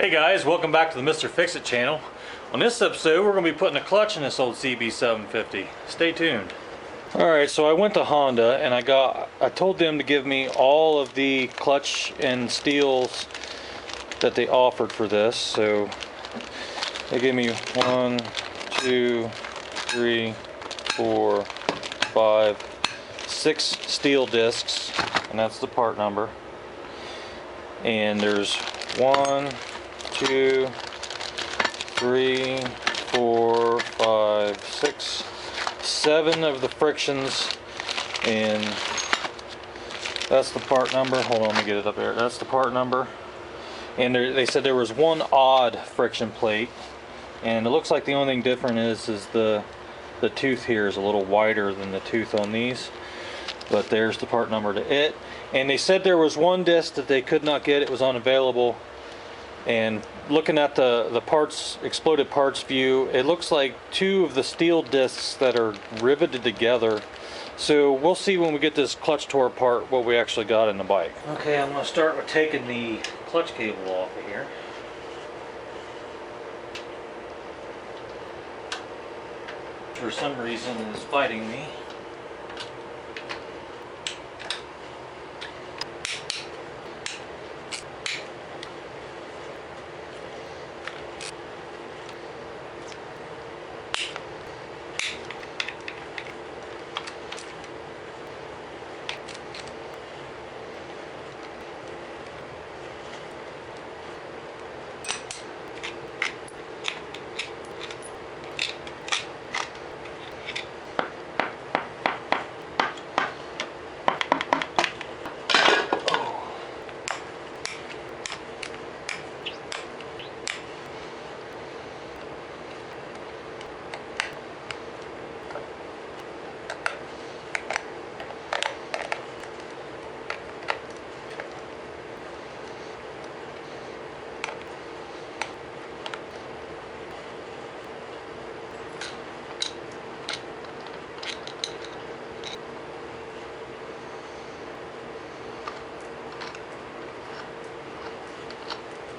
Hey guys, welcome back to the Mr. Fix-It channel. On this episode, we're going to be putting a clutch in this old CB750. Stay tuned. Alright, so I went to Honda and I told them to give me all of the clutch and steels that they offered for this. So they gave me 1, 2, 3, 4, 5, 6 steel discs, and that's the part number. And there's 1, 2, 3, 4, 5, 6, 7 of the frictions, and that's the part number. Hold on, let me get it up here. That's the part number. And they said there was one odd friction plate, and it looks like the only thing different is the tooth here is a little wider than the tooth on these. But there's the part number to it. And they said there was one disc that they could not get. It was unavailable. And looking at the parts, exploded parts view, it looks like 2 of the steel discs that are riveted together. So we'll see when we get this clutch tore apart what we actually got in the bike. Okay, I'm going to start with taking the clutch cable off of here. For some reason it is fighting me.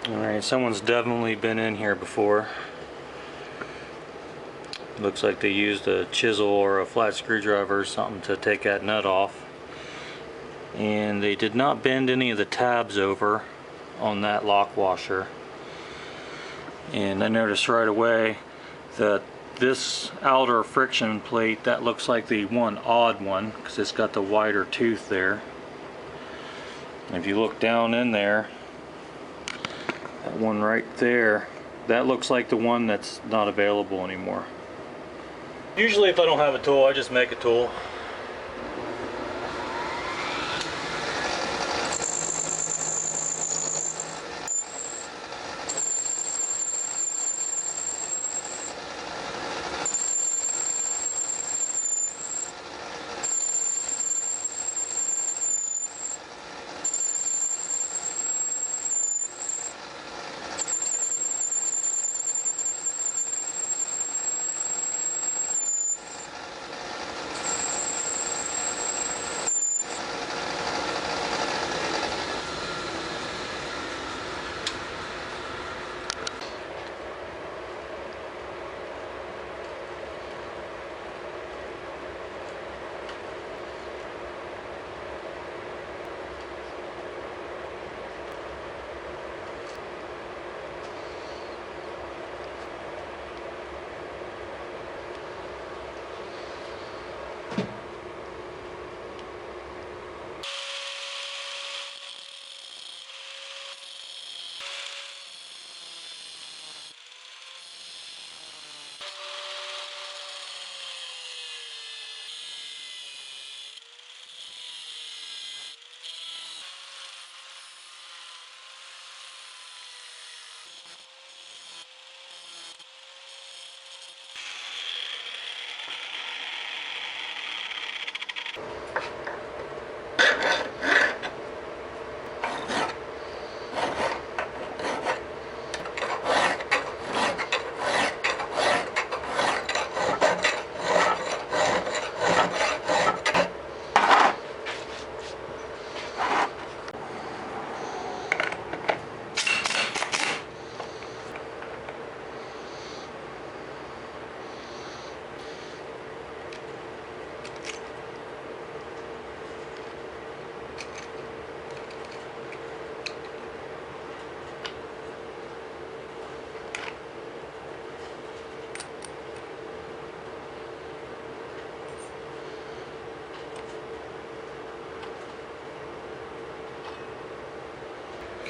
Alright, someone's definitely been in here before. Looks like they used a chisel or a flat screwdriver or something to take that nut off. And they did not bend any of the tabs over on that lock washer. And I noticed right away that this outer friction plate, that looks like the one odd one because it's got the wider tooth there. And if you look down in there, that one right there, that looks like the one that's not available anymore. Usually if I don't have a tool, I just make a tool.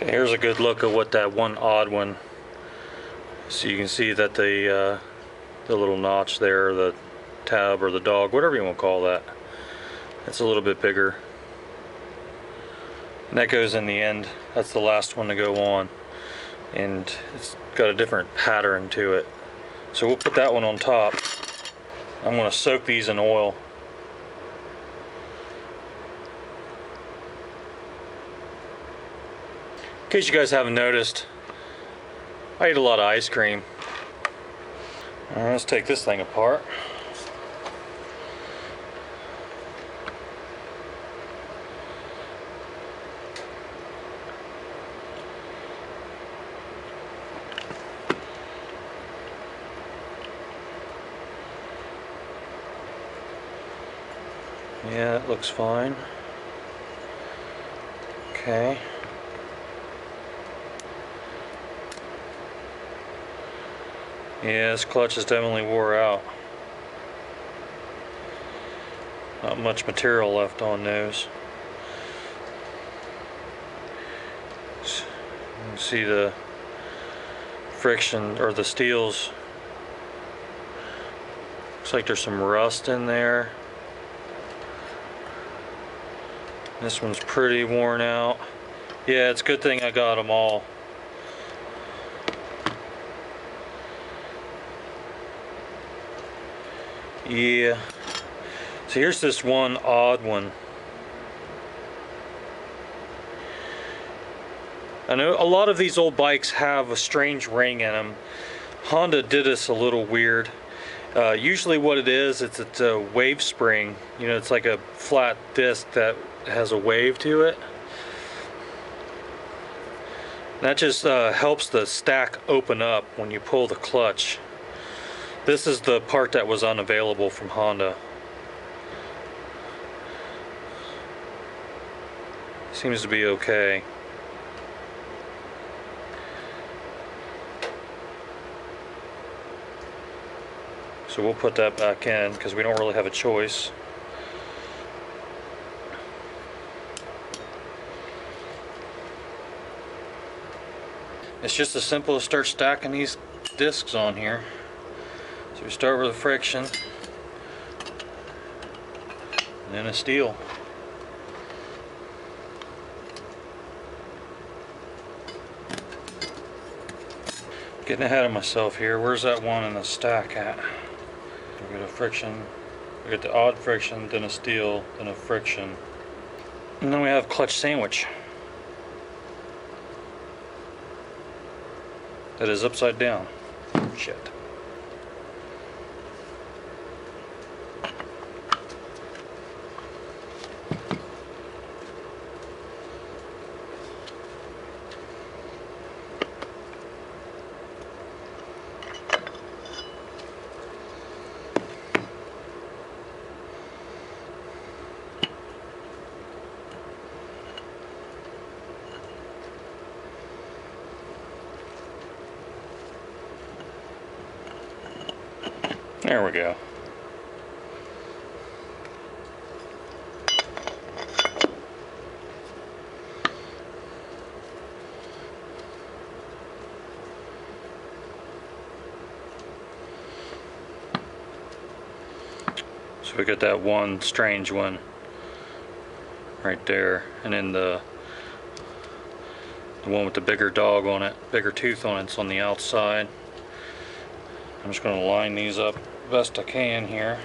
Here's a good look at what that one odd one. So you can see that the little notch there, the tab or the dog, whatever you want to call that, it's a little bit bigger. And that goes in the end. That's the last one to go on. And it's got a different pattern to it. So we'll put that one on top. I'm going to soak these in oil. In case you guys haven't noticed, I ate a lot of ice cream. Alright, let's take this thing apart. Yeah, it looks fine. Okay. Yeah, this clutch is definitely wore out. Not much material left on those. You can see the friction, or the steels. Looks like there's some rust in there. This one's pretty worn out. Yeah, it's a good thing I got them all. Yeah. So here's this one odd one. I know a lot of these old bikes have a strange ring in them. Honda did this a little weird. Usually what it is, it's a wave spring. You know, it's like a flat disc that has a wave to it. That just helps the stack open up when you pull the clutch. This is the part that was unavailable from Honda. Seems to be okay. So we'll put that back in because we don't really have a choice. It's just as simple as start stacking these discs on here. So we start with a friction, and then a steel. Getting ahead of myself here. Where's that one in the stack at? We got a friction, we got the odd friction, then a steel, then a friction. And then we have clutch sandwich. That is upside down. Shit. There we go. So we got that one strange one right there, and then the one with the bigger dog on it, bigger tooth on it's on the outside. I'm just going to line these up best I can here.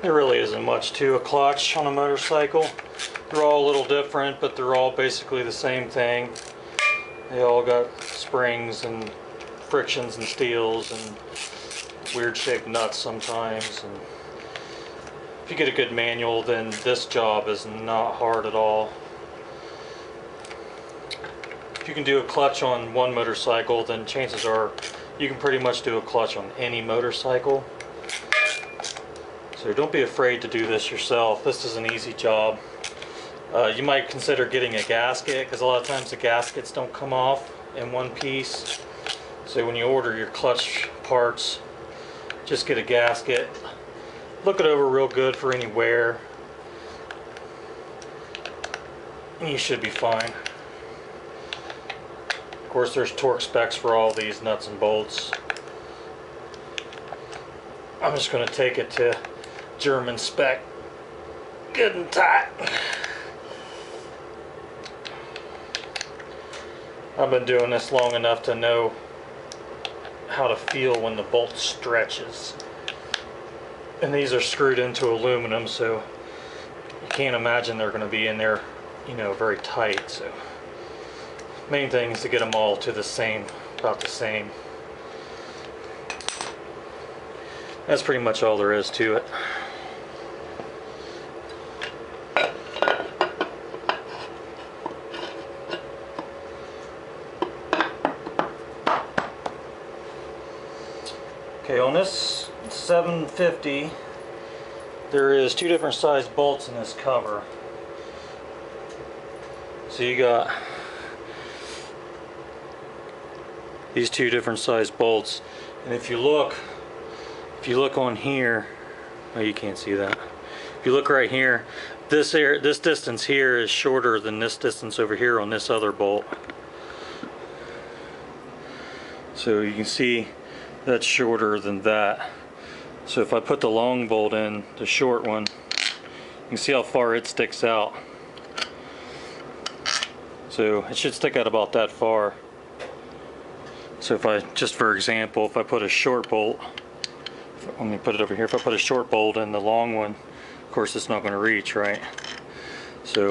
There really isn't much to a clutch on a motorcycle. They're all a little different, but they're all basically the same thing. They all got springs and frictions and steels and weird shaped nuts sometimes. And if you get a good manual, then this job is not hard at all. If you can do a clutch on one motorcycle, then chances are you can pretty much do a clutch on any motorcycle. So don't be afraid to do this yourself. This is an easy job. You might consider getting a gasket, because a lot of times the gaskets don't come off in one piece. So when you order your clutch parts, just get a gasket. Look it over real good for any wear, and you should be fine. Of course, there's torque specs for all these nuts and bolts. I'm just going to take it to German spec, good and tight. I've been doing this long enough to know how to feel when the bolt stretches. And these are screwed into aluminum, so you can't imagine they're going to be in there, you know, very tight. So main thing is to get them all to the same, about the same. That's pretty much all there is to it. Okay, on this 750, there is two different size bolts in this cover. So you got these two different size bolts, and if you look on here, oh, you can't see that. If you look right here, this distance here is shorter than this distance over here on this other bolt. So you can see that's shorter than that. So if I put the long bolt in, the short one, you can see how far it sticks out. So it should stick out about that far. So if I, just for example, if I put a short bolt, let me put it over here, if I put a short bolt in the long one, of course it's not going to reach, right? So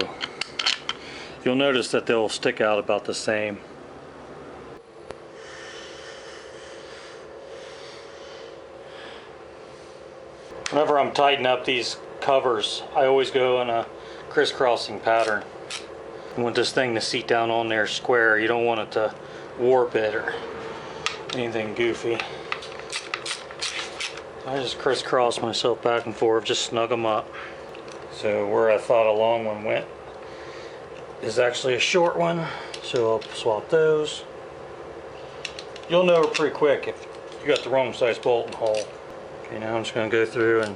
you'll notice that they'll stick out about the same. Whenever I'm tightening up these covers, I always go in a crisscrossing pattern. You want this thing to seat down on there square. You don't want it to warp it or anything goofy. I just crisscross myself back and forth, just snug them up. So where I thought a long one went is actually a short one, so I'll swap those. You'll know pretty quick if you got the wrong size bolt and hole. Okay, now I'm just going to go through and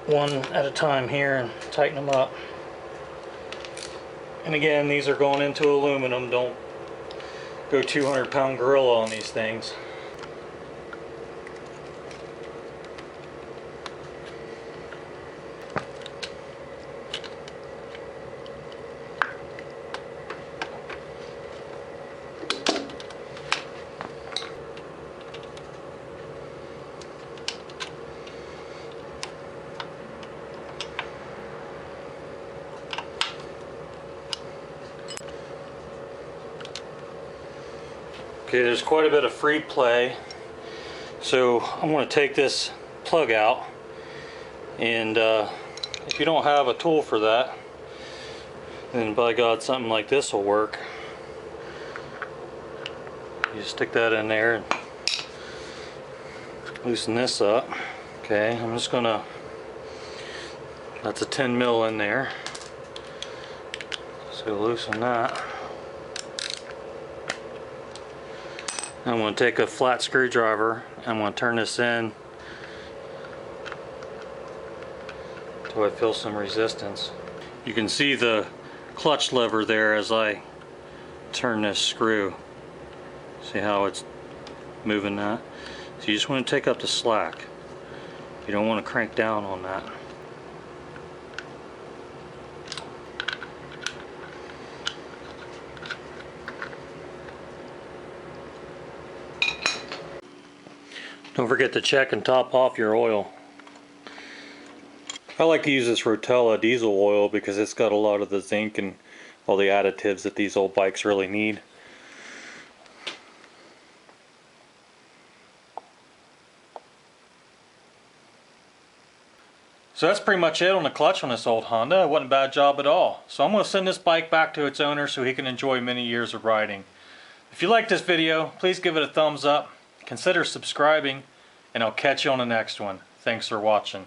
one at a time here and tighten them up. And again, these are going into aluminum. Don't go 200-pound gorilla on these things. Okay, there's quite a bit of free play, so I'm going to take this plug out, and if you don't have a tool for that, then by God, something like this will work. You stick that in there and loosen this up. Okay, I'm just going to, that's a 10 mil in there, so loosen that. I'm going to take a flat screwdriver, I'm going to turn this in until I feel some resistance. You can see the clutch lever there as I turn this screw. See how it's moving that? So you just want to take up the slack. You don't want to crank down on that. Don't forget to check and top off your oil. I like to use this Rotella diesel oil because it's got a lot of the zinc and all the additives that these old bikes really need. So that's pretty much it on the clutch on this old Honda. It wasn't a bad job at all. So I'm going to send this bike back to its owner so he can enjoy many years of riding. If you like this video, please give it a thumbs up, consider subscribing, and I'll catch you on the next one. Thanks for watching.